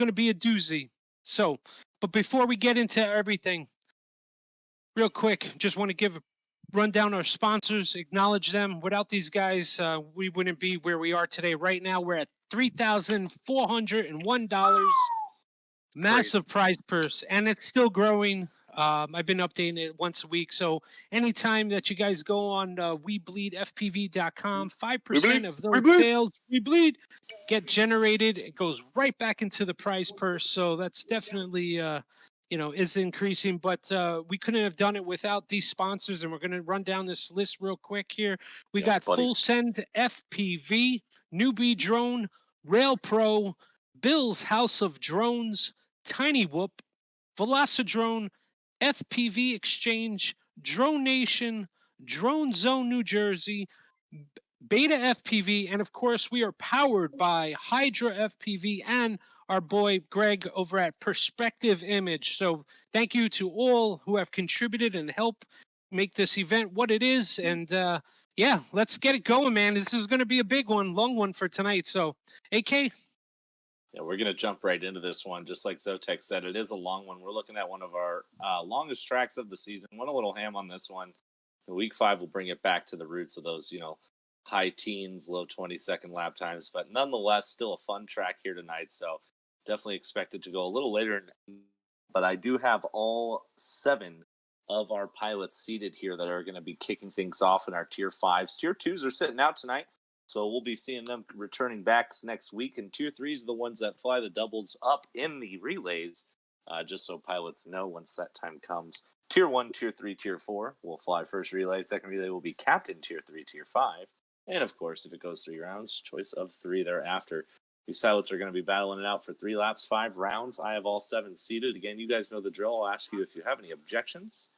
going to be a doozy. So, but before we get into everything, real quick, just want to run down our sponsors, acknowledge them. Without these guys, we wouldn't be where we are today. Right now, we're at $3,401. Massive prize purse, and it's still growing. I've been updating it once a week. So anytime that you guys go on weBleedFPV.com, 5% of those sales, get generated. It goes right back into the prize purse. So that's definitely, is increasing. But we couldn't have done it without these sponsors. And we're going to run down this list real quick here. We got Full Send FPV, Newbie Drone, Rail Pro, Bill's House of Drones, Tiny Whoop, Velocidrone, FPV Exchange, Drone Nation, Drone Zone New Jersey, Beta FPV, and of course we are powered by Hydra FPV and our boy Greg over at Perspective Image. So thank you to all who have contributed and helped make this event what it is. And yeah, let's get it going, man. This is going to be a big one, long one for tonight. So AK. Yeah, we're going to jump right into this one. Just like Zotek said, it is a long one. We're looking at one of our longest tracks of the season. Went a little ham on this one. In week 5, we'll bring it back to the roots of those, high teens, low 20-second lap times. But nonetheless, still a fun track here tonight. So definitely expect it to go a little later. But I do have all 7 of our pilots seated here that are going to be kicking things off in our Tier 5s. Tier 2s are sitting out tonight. So we'll be seeing them returning back next week. And Tier 3s are the ones that fly the doubles up in the relays, just so pilots know once that time comes. Tier 1, Tier 3, Tier 4 will fly first relay. Second relay will be captain Tier 3, Tier 5. And, of course, if it goes 3 rounds, choice of 3 thereafter. These pilots are going to be battling it out for 3 laps, 5 rounds. I have all 7 seated. Again, you guys know the drill. I'll ask you if you have any objections.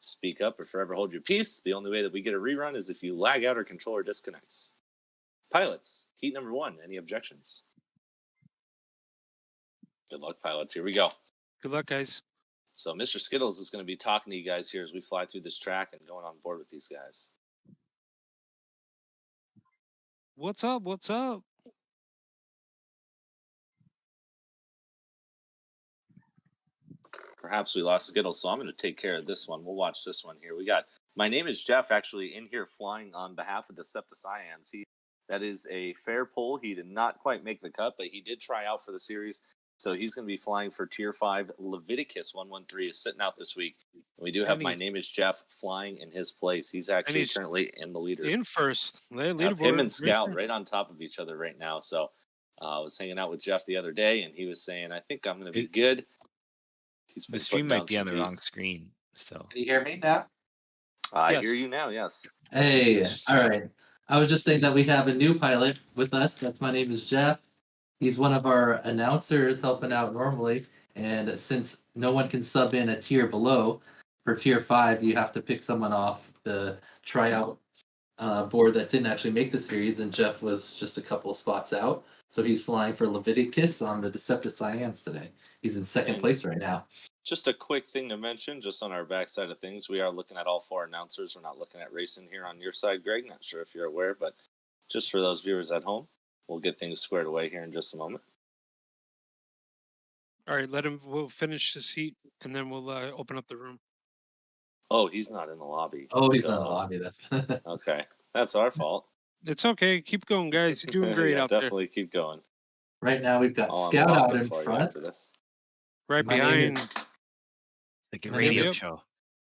Speak up or forever hold your peace. The only way that we get a rerun is if you lag out or controller disconnects. Pilots, heat number 1. Any objections? Good luck, pilots. Here we go. Good luck, guys. So Mr. Skittles is going to be talking to you guys here as we fly through this track and going on board with these guys. What's up? What's up? Perhaps we lost Skittles, so I'm going to take care of this one. We'll watch this one here. We got, my name is Jeff, actually in here flying on behalf of Decepticons. That is a fair pull. He did not quite make the cut, but he did try out for the series. So he's going to be flying for Tier 5. Leviticus 113 is sitting out this week. We do have My Name is Jeff flying in his place. He's actually currently in the leader. In first. Him and Scout right on top of each other right now. So I was hanging out with Jeff the other day, and he was saying, I think I'm going to be good. The stream might be on the wrong screen. So can you hear me now? I hear you now, yes. Hey, all right. I was just saying that we have a new pilot with us. That's My Name is Jeff. He's one of our announcers helping out normally. And since no one can sub in a tier below, for Tier 5, you have to pick someone off the tryout board that didn't actually make the series. And Jeff was just a couple of spots out. So he's flying for Leviticus on the Decepticons today. He's in second place right now. Just a quick thing to mention, just on our backside of things, we are looking at all 4 announcers. We're not looking at racing here on your side, Greg. Not sure if you're aware, but just for those viewers at home, we'll get things squared away here in just a moment. All right, we'll finish this heat, and then we'll open up the room. Oh, he's not in the lobby. Oh, he's not in the lobby. That's okay. That's our fault. It's okay. Keep going, guys. You're doing great out definitely keep going. Right now, we've got Scout out in front. Right behind. Like a radio show.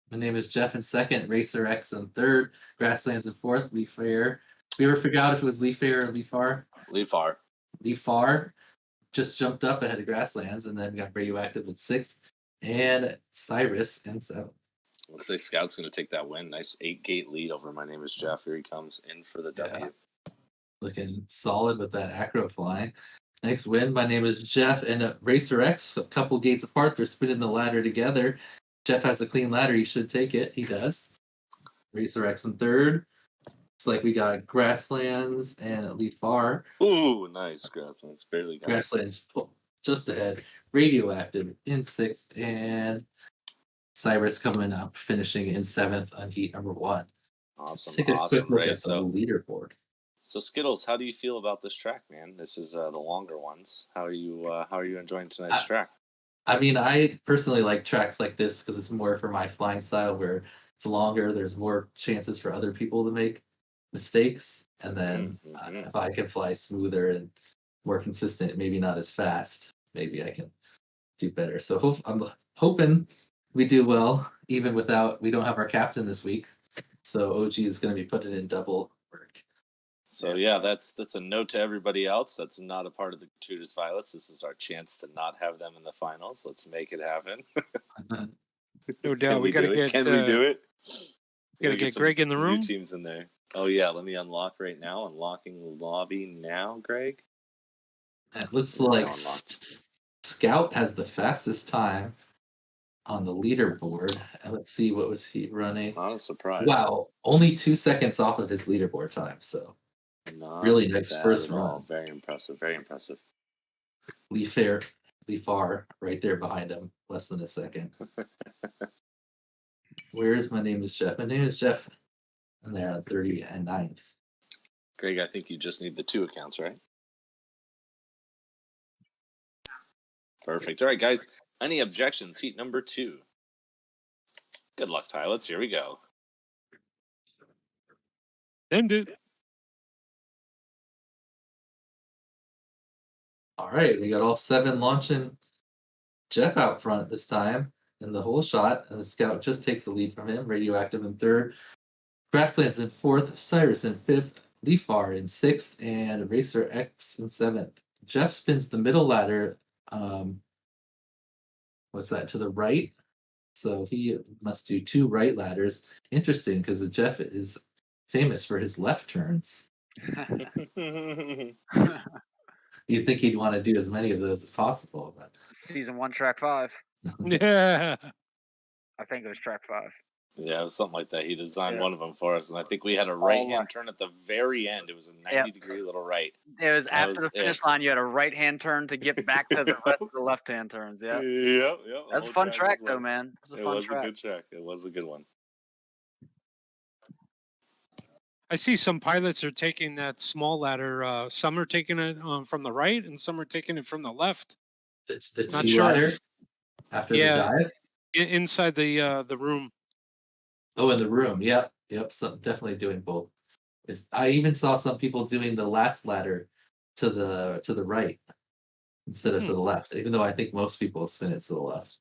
My name is Jeff in second, Racer X in third, Grasslands in fourth, Leaf Fair. We ever figure out if it was Leaf Fair or Leafar? Leafar. Leafar just jumped up ahead of Grasslands, and then we got Radioactive in sixth, and Cyrus in seventh. Looks like Scout's going to take that win. Nice 8-gate lead over My Name is Jeff. Here he comes in for the W. Looking solid with that acro flying. Nice win. My name is Jeff and Racer X, a couple gates apart. They're spinning the ladder together. Jeff has a clean ladder. He should take it. He does. Racer X in third. Looks like we got Grasslands and Leafar. Ooh, nice. Grasslands. Barely got Grasslands just ahead. Radioactive in sixth. And Cyrus coming up, finishing in seventh on heat number 1. Awesome. Let's take a quick look at the leaderboard. So Skittles, how do you feel about this track, man? This is the longer ones. How are you enjoying tonight's track? I mean, I personally like tracks like this because it's more for my flying style where it's longer. There's more chances for other people to make mistakes. And then if I can fly smoother and more consistent, maybe not as fast, maybe I can do better. So I'm hoping we do well, even we don't have our captain this week. So OG is going to be putting in double work. So yeah, that's a note to everybody else that's not a part of the Gratuitous Violets. This is our chance to not have them in the finals. Let's make it happen. No doubt. We got to get. Can we do it? Got to get Greg in the room. New teams in there. Oh yeah, let me unlock right now. Unlocking lobby now, Greg. It looks like Scout has the fastest time on the leaderboard. And let's see, what was he running? It's not a surprise. Wow, only 2 seconds off of his leaderboard time. So really nice first run. Very impressive. Very impressive. Lee Farr right there behind him, less than a second. Where's My Name is Jeff? My name is Jeff. And they're at 30 and 9th. Greg, I think you just need the 2 accounts, right? Perfect. All right, guys. Any objections? Heat number 2. Good luck, pilots. Here we go. End it. All right, we got all 7 launching. Jeff out front this time in the whole shot, and the Scout just takes the lead from him. Radioactive in 3rd, Grasslands in 4th, Cyrus in 5th, Leafar in 6th, and Racer X in 7th. Jeff spins the middle ladder. What's that, to the right? So he must do 2 right ladders. Interesting, because Jeff is famous for his left turns. You'd think he'd want to do as many of those as possible, but Season 1, track 5. Yeah. I think it was track 5. Yeah, it was something like that. He designed one of them for us, and I think we had a right-hand turn at the very end. It was a 90-degree little right. It was after the finish line. You had a right-hand turn to get back to the rest of the left-hand turns. Yeah. Yep. That's a fun track, though, man. It was a good track. It was a good one. I see some pilots are taking that small ladder. Some are taking it from the right, and some are taking it from the left. It's the T ladder after the dive? Inside the room. Oh, in the room. Yep. So definitely doing both. I even saw some people doing the last ladder to the right instead of to the left, even though I think most people spin it to the left.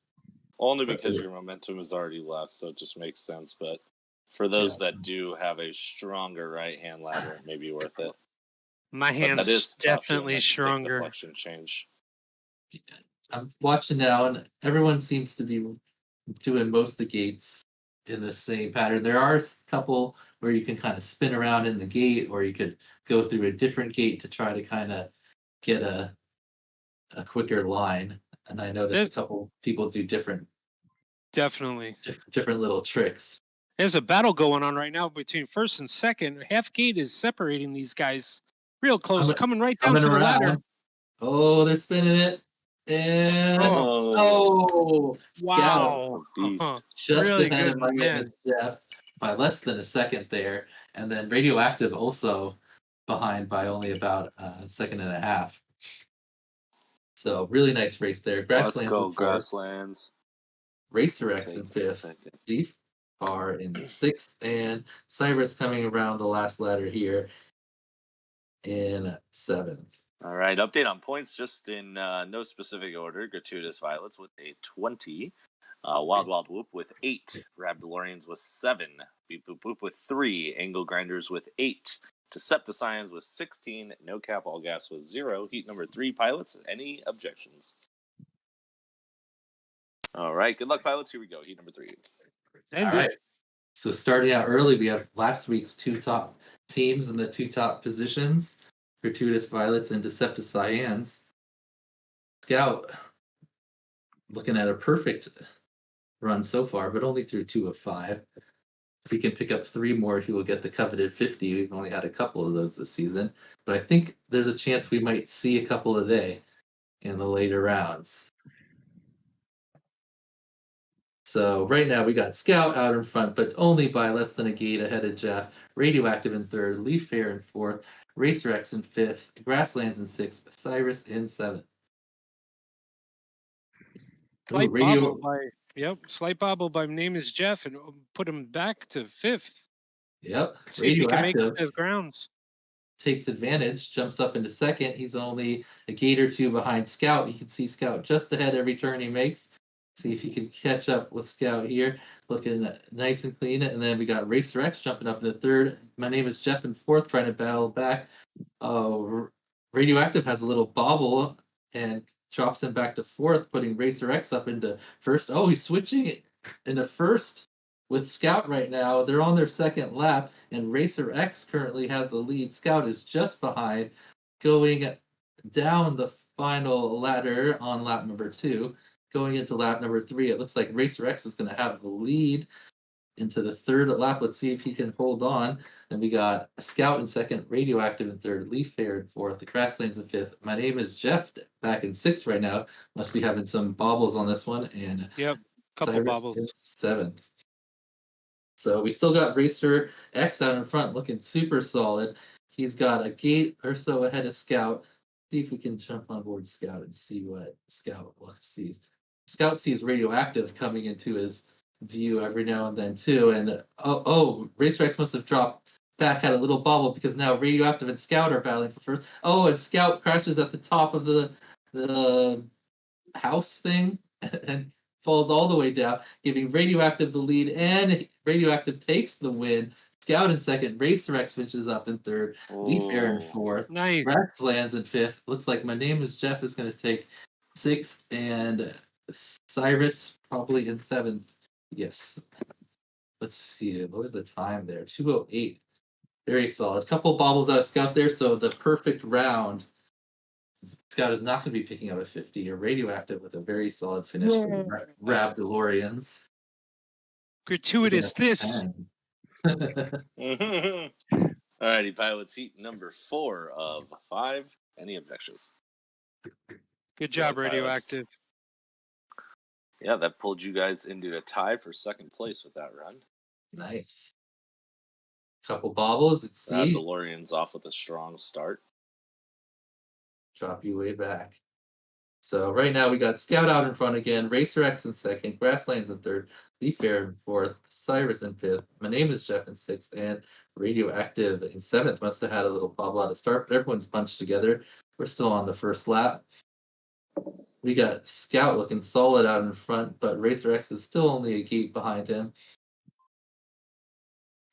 Only because your momentum is already left, so it just makes sense. But for those that do have a stronger right-hand ladder, it may be worth it. My hand's definitely stronger. Deflection change. I'm watching now, and everyone seems to be doing most of the gates in the same pattern. There are a couple where you can kind of spin around in the gate, or you could go through a different gate to try to kind of get a quicker line. And I noticed a couple people do different little tricks. There's a battle going on right now between first and second. Half gate is separating these guys real close, coming right down to the ladder. Oh, they're spinning it. And wow, just really ahead of my man Jeff by less than a second there, and then Radioactive also behind by only about a second and a half. So really nice race there. Let's go Grasslands. Racer X in 5th, Beef Bar in 6th, and Cyrus coming around the last ladder here in 7th. All right, update on points, just in no specific order. Gratuitous Violets with a 20. Wild Wild Whoop with 8. Rab DeLoreans with 7. Beep Boop Boop with 3. Angle Grinders with 8. Decepticons with 16. No Cap All Gas with 0. Heat number 3, pilots. Any objections? All right, good luck, pilots. Here we go. Heat number 3. All right. So starting out early, we have last week's 2 top teams in the 2 top positions. Gratuitous Violets and Decepticons. Scout looking at a perfect run so far, but only through 2 of 5. If he can pick up 3 more, he will get the coveted 50. We've only had a couple of those this season, but I think there's a chance we might see a couple today in the later rounds. So right now we got Scout out in front, but only by less than a gate ahead of Jeff. Radioactive in 3rd, Leaf Fair in 4th, Racer X in 5th, Grasslands in 6th, Cyrus in 7th. Slight Radio. bobble by slight bobble by name is Jeff, and put him back to 5th. Yep. See if he can make Radioactive his grounds. takes advantage, jumps up into 2nd. He's only a gate or 2 behind Scout. You can see Scout just ahead every turn he makes. See if he can catch up with Scout here, looking nice and clean. And then we got Racer X jumping up into 3rd. My name is Jeff in 4th, trying to battle back. Radioactive has a little bobble and drops him back to 4th, putting Racer X up into 1st. Oh, he's switching it into 1st with Scout right now. They're on their 2nd lap, and Racer X currently has the lead. Scout is just behind, going down the final ladder on lap number 2. Going into lap number 3, it looks like Racer X is going to have the lead into the 3rd lap. Let's see if he can hold on. And we got Scout in 2nd, Radioactive in 3rd, Leaf Fair in 4th, the Grasslands in 5th. My name is Jeff, back in 6th right now. Must be having some bobbles on this one. And couple Cyrus bobbles. in 7th. So we still got Racer X out in front, looking super solid. He's got a gate or so ahead of Scout. See if we can jump on board Scout and see what Scout sees. Scout sees Radioactive coming into his view every now and then too. And Racer X must have dropped back, had a little bobble, because now Radioactive and Scout are battling for first. Oh, and Scout crashes at the top of the house thing and falls all the way down, giving Radioactive the lead, and Radioactive takes the win. Scout in 2nd, Racer X finishes up in 3rd, Leaf Air in 4th, Nice. Grasslands in 5th. Looks like My Name is Jeff is going to take 6th, and Cyrus probably in 7th. Yes. Let's see. What was the time there? 2:08. Very solid. Couple bobbles out of Scout there, so the perfect round. Scout is not going to be picking up a 50 or Radioactive with a very solid finish for the Rab DeLoreans. Gratuitous this. Alrighty, pilots, heat number 4 of 5. Any objections? Good job, pilots. Radioactive. Yeah, that pulled you guys into a tie for 2nd place with that run. Nice. Couple bobbles. Rab See, DeLorean's off with a strong start. drop you way back. So right now we got Scout out in front again, Racer X in 2nd, Grasslands in 3rd, Leaf Air in 4th, Cyrus in 5th. My Name is Jeff in 6th, and Radioactive in 7th. Must have had a little bobble at the start, but everyone's bunched together. We're still on the 1st lap. We got Scout looking solid out in front, but Racer X is still only a gate behind him.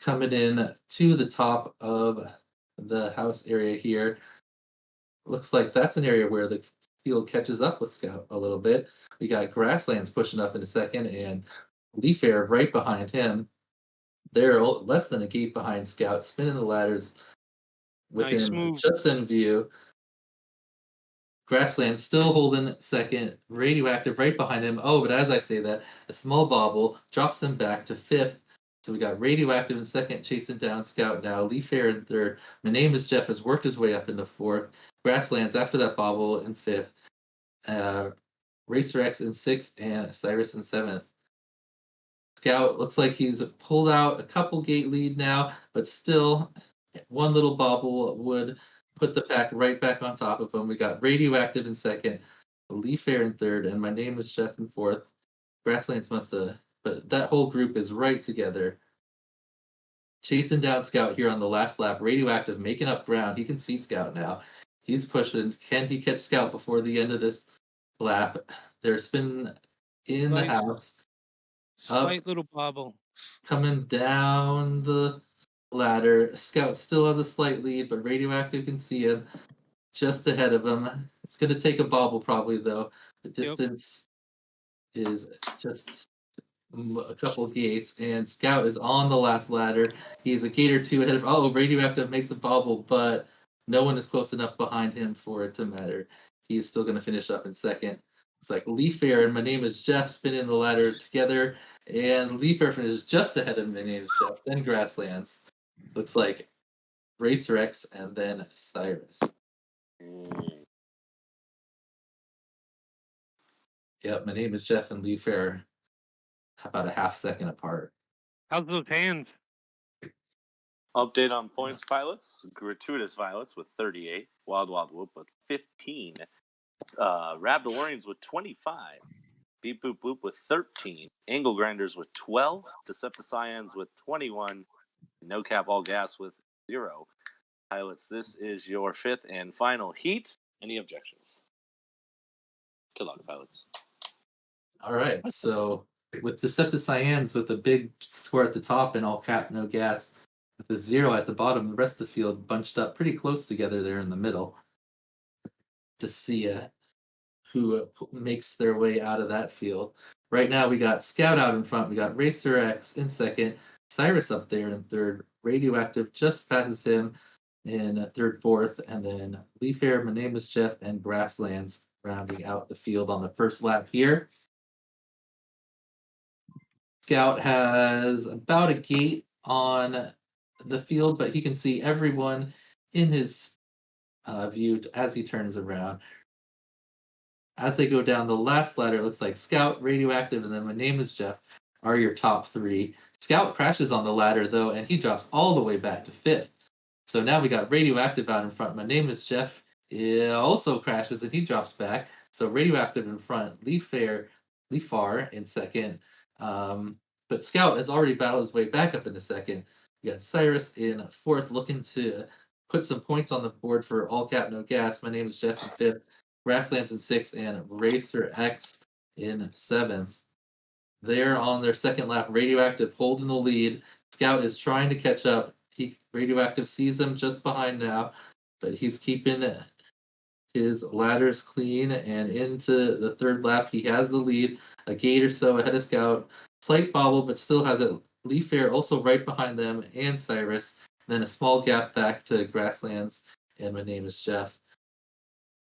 Coming in to the top of the house area here. Looks like that's an area where the field catches up with Scout a little bit. We got Grasslands pushing up in 2nd, and Leaf Air right behind him. They're less than a gate behind Scout, spinning the ladders with Nice him move. just in view. Grasslands still holding 2nd, Radioactive right behind him. Oh, but as I say that, a small bobble drops him back to 5th. So we got Radioactive in 2nd, chasing down Scout now. Leaf Air in 3rd. My Name is Jeff has worked his way up into 4th. Grasslands after that bobble in 5th. Racer X in 6th, and Cyrus in 7th. Scout looks like he's pulled out a couple gate lead now, but still one little bobble would put the pack right back on top of him. We got Radioactive in 2nd, Leaf Air in 3rd, and My Name is Jeff in 4th. Grasslands must have, but that whole group is right together. Chasing down Scout here on the last lap. Radioactive making up ground. He can see Scout now. He's pushing. Can he catch Scout before the end of this lap? They're spinning in the house. Slight little bobble. Coming down the ladder. Scout still has a slight lead, but Radioactive can see him just ahead of him. It's going to take a bobble probably, though. The distance is just a couple gates, and Scout is on the last ladder. He's a gate or 2 ahead of. Oh, Radioactive makes a bobble, but no one is close enough behind him for it to matter. He's still going to finish up in 2nd. It's like Leaf Air and My Name is Jeff spinning the ladder together, and Leaf Air finishes just ahead of My Name is Jeff. Then Grasslands. Looks like Racer X and then Cyrus. Yep, My Name is Jeff and Leaf Air about a half second apart. How's those hands? Update on points, pilots. Gratuitous Violets with 38. Wild Wild Whoop with 15. Rabdolorians with 25. Beep Boop Boop with 13. Angle Grinders with 12. Decepticons with 21. No Cap All Gas with 0. Pilots, this is your 5th and final heat. Any objections? Good luck, pilots. All right, so with Decepticons with a big score at the top and all cap, no gas, with a 0 at the bottom, the rest of the field bunched up pretty close together there in the middle to see who makes their way out of that field. Right now, we got Scout out in front. We got Racer X in second. Cyrus up there in third. Radioactive just passes him in third, fourth. And then Leaf Air, My Name is Jeff, and Grasslands rounding out the field on the first lap here. Scout has about a gate on the field, but he can see everyone in his view as he turns around. As they go down the last ladder, it looks like Scout, Radioactive, and then My Name is Jeff are your top 3. Scout crashes on the ladder, though, and he drops all the way back to 5th. So now we got Radioactive out in front. My Name is Jeff also crashes, and he drops back. So Radioactive in front, Leafar in second. But Scout has already battled his way back up into second. We got Cyrus in fourth, looking to put some points on the board for All Cap, No Gas. My Name is Jeff in fifth. Grasslands in sixth, and Racer X in seventh. They're on their second lap. Radioactive holding the lead. Scout is trying to catch up. Radioactive sees him just behind now, but he's keeping his ladders clean, and into the third lap, he has the lead. A gate or so ahead of Scout. Slight bobble, but still has it. Leaf Air also right behind them, and Cyrus. Then a small gap back to Grasslands, and My Name is Jeff.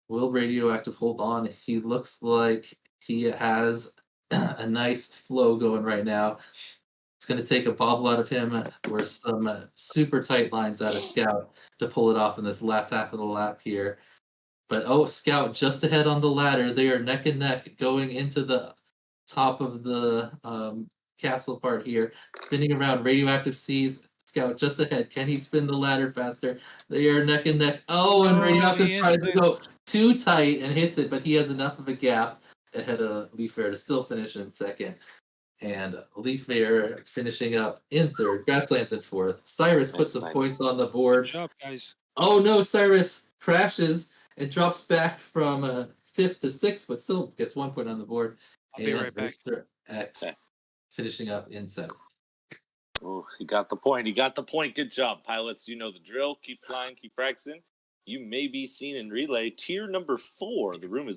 Will Radioactive hold on? He looks like he has a nice flow going right now. It's going to take a bobble out of him or some super tight lines out of Scout to pull it off in this last half of the lap here. But Scout just ahead on the ladder. They are neck and neck going into the top of the castle part here. Spinning around, Radioactive sees Scout just ahead. Can he spin the ladder faster? They are neck and neck. And Radioactive tries to go too tight and hits it, but he has enough of a gap ahead of Leaf Air to still finish in second. And Leaf Air finishing up in third. Grasslands in fourth. Cyrus puts some points on the board. Good job, guys. Oh no, Cyrus crashes and drops back from fifth to sixth, but still gets 1 point on the board. I'll be right back. Racer X finishing up in seventh. Oh, he got the point. He got the point. Good job, pilots. You know the drill. Keep flying. Keep practicing. You may be seen in relay tier number 4. The room is